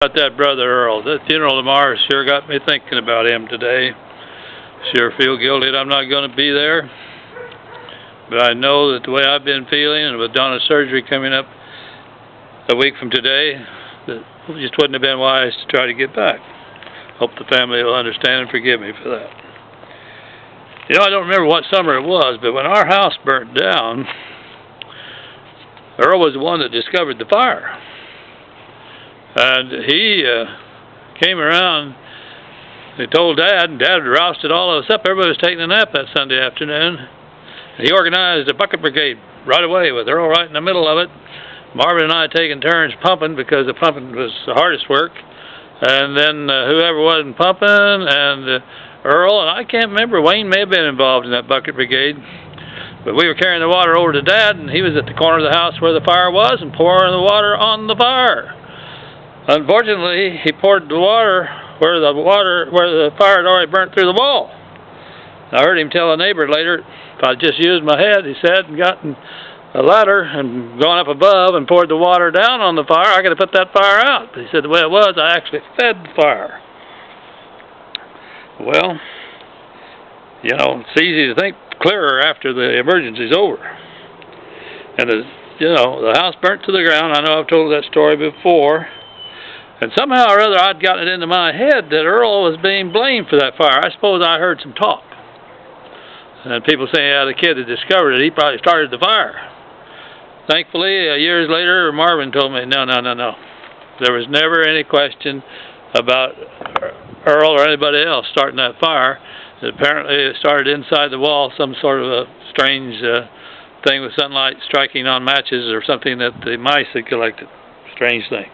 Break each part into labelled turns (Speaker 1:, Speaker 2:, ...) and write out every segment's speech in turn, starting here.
Speaker 1: About that brother Earl. That funeral tomorrow sure got me thinking about him today. Sure feel guilty that I'm not going to be there. But I know that the way I've been feeling, and with Donna's surgery coming up a week from today, that it just wouldn't have been wise to try to get back. Hope the family will understand and forgive me for that. You know, I don't remember what summer it was, but when our house burnt down, Earl was the one that discovered the fire. And he came around, he told Dad, and Dad rousted all of us up. Everybody was taking a nap that Sunday afternoon. And he organized a bucket brigade right away with Earl right in the middle of it. Marvin and I taking turns pumping because the pumping was the hardest work. And then whoever wasn't pumping, and Earl, and I can't remember, Wayne may have been involved in that bucket brigade. But we were carrying the water over to Dad, and he was at the corner of the house where the fire was and pouring the water on the fire. Unfortunately, he poured the water where the fire had already burnt through the wall. I heard him tell a neighbor later, if I just used my head, he said, and gotten a ladder and gone up above and poured the water down on the fire, I could have put that fire out. But he said the way it was, I actually fed the fire. Well, you know, it's easy to think clearer after the emergency's over. And the house burnt to the ground. I know I've told that story before. And somehow or other, I'd gotten it into my head that Earl was being blamed for that fire. I suppose I heard some talk. And people saying, yeah, the kid that discovered it, he probably started the fire. Thankfully, years later, Marvin told me, no. There was never any question about Earl or anybody else starting that fire. Apparently, it started inside the wall, some sort of a strange thing with sunlight striking on matches or something that the mice had collected. Strange thing.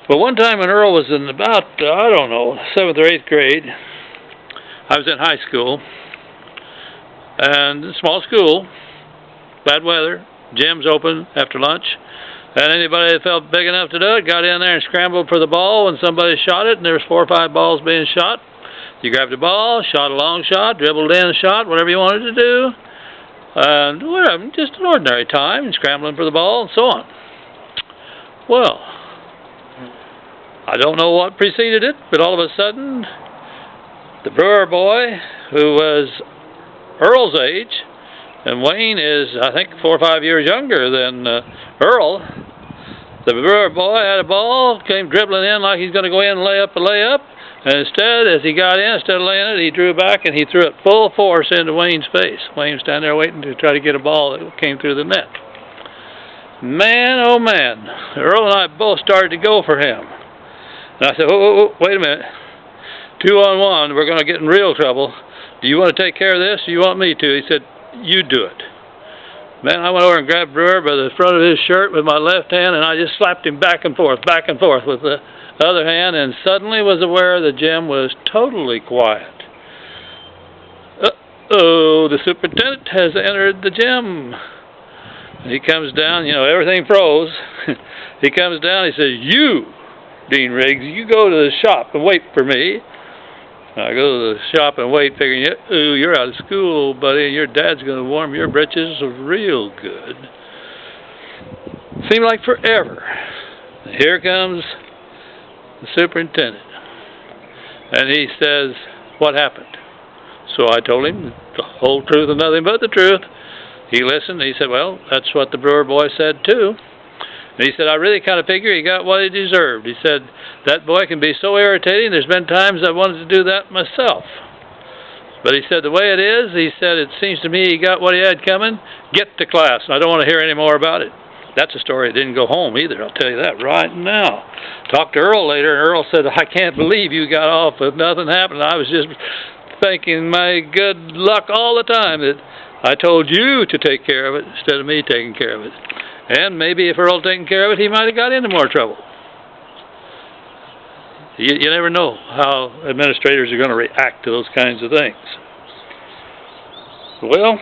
Speaker 1: But one time when Earl was in about, 7th or 8th grade, I was in high school, and small school, bad weather, gyms open after lunch, and anybody that felt big enough to do it got in there and scrambled for the ball when somebody shot it, and there was 4 or 5 balls being shot. You grabbed the ball, shot a long shot, dribbled in a shot, whatever you wanted to do, and whatever, just an ordinary time, and scrambling for the ball, and so on. Well, I don't know what preceded it, but all of a sudden, the Brewer boy, who was Earl's age, and Wayne is, I think, 4 or 5 years younger than Earl, the Brewer boy had a ball, came dribbling in like he's going to go in and lay up a layup, and instead, as he got in, instead of laying it, he drew back and he threw it full force into Wayne's face. Wayne was standing there waiting to try to get a ball that came through the net. Man, oh man, Earl and I both started to go for him. And I said, wait a minute. 2 on 1, we're going to get in real trouble. Do you want to take care of this, or do you want me to? He said, you do it. Man, I went over and grabbed Brewer by the front of his shirt with my left hand, and I just slapped him back and forth with the other hand, and suddenly was aware the gym was totally quiet. Uh-oh, the superintendent has entered the gym. He comes down, everything froze. He comes down, he says, you, Dean Riggs, you go to the shop and wait for me. I go to the shop and wait, figuring, ooh, you're out of school, old buddy, and your dad's going to warm your britches real good. Seemed like forever. Here comes the superintendent. And he says, what happened? So I told him the whole truth and nothing but the truth. He listened, and he said, well, that's what the Brewer boy said too. And he said, I really kind of figure he got what he deserved. He said, that boy can be so irritating, there's been times I wanted to do that myself. But he said, the way it is, he said, it seems to me he got what he had coming. Get to class, and I don't want to hear any more about it. That's a story that didn't go home either, I'll tell you that right now. Talked to Earl later, and Earl said, I can't believe you got off with nothing happened. I was just thinking, my good luck all the time that I told you to take care of it instead of me taking care of it. And maybe if Earl had taken care of it, he might have got into more trouble. You never know how administrators are going to react to those kinds of things. Well,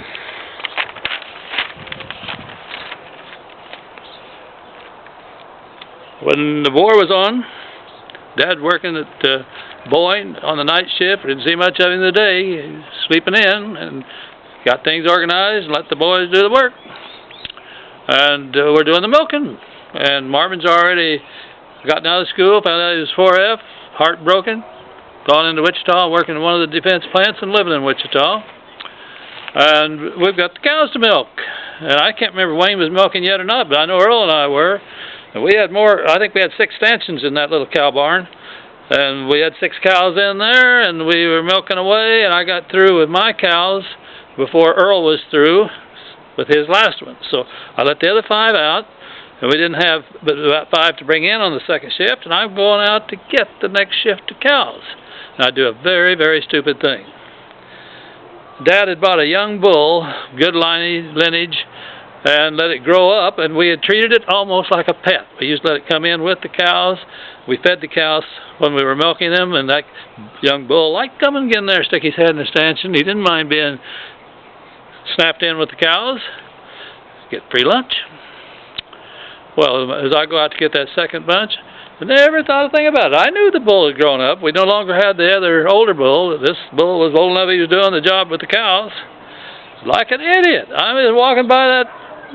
Speaker 1: when the war was on, Dad working at Boyne on the night shift, didn't see much of him in the day, he was sleeping in, and got things organized and let the boys do the work. And we're doing the milking. And Marvin's already Got out of school, found out he was 4F, heartbroken, gone into Wichita, working in one of the defense plants and living in Wichita. And we've got the cows to milk. And I can't remember if Wayne was milking yet or not, but I know Earl and I were. And we had more, I think we had 6 stanchions in that little cow barn. And we had 6 cows in there, and we were milking away, and I got through with my cows before Earl was through with his last one. So I let the other 5 out, and we didn't have but about 5 to bring in on the second shift, and I'm going out to get the next shift of cows. And I do a very, very stupid thing. Dad had bought a young bull, good lineage, and let it grow up, and we had treated it almost like a pet. We used to let it come in with the cows. We fed the cows when we were milking them, and that young bull liked coming and getting there, stick his head in the stanchion. He didn't mind being snapped in with the cows, get free lunch. Well, as I go out to get that second bunch, I never thought a thing about it. I knew the bull had grown up. We no longer had the other older bull. This bull was old enough, he was doing the job with the cows. Like an idiot. I was walking by that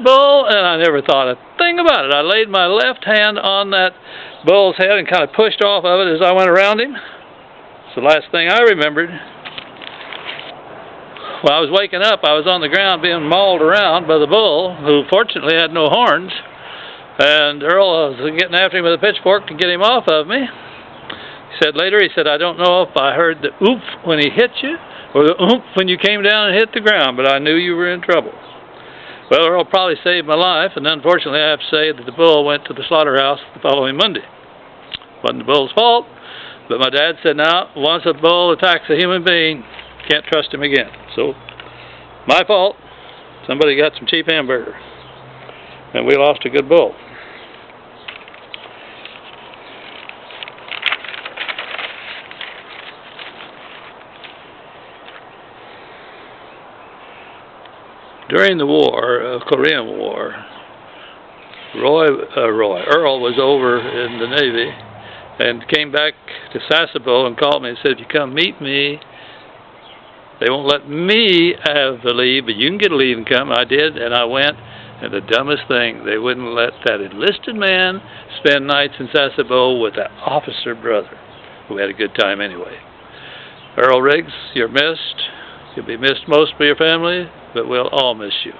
Speaker 1: bull, and I never thought a thing about it. I laid my left hand on that bull's head and kind of pushed off of it as I went around him. It's the last thing I remembered. When I was waking up, I was on the ground being mauled around by the bull, who fortunately had no horns. And Earl was getting after him with a pitchfork to get him off of me. He said later, I don't know if I heard the oomph when he hit you or the oomph when you came down and hit the ground, but I knew you were in trouble. Well, Earl probably saved my life, and unfortunately I have to say that the bull went to the slaughterhouse the following Monday. It wasn't the bull's fault, but my dad said, now, once a bull attacks a human being, can't trust him again. So, my fault. Somebody got some cheap hamburger, and we lost a good bull. During the war, Korean War, Earl was over in the Navy and came back to Sasebo and called me and said, if you come meet me, they won't let me have the leave, but you can get a leave and come. I did, and I went, and the dumbest thing, they wouldn't let that enlisted man spend nights in Sasebo with that officer brother, who had a good time anyway. Earl Riggs, you're missed. You'll be missed most by your family, but we'll all miss you.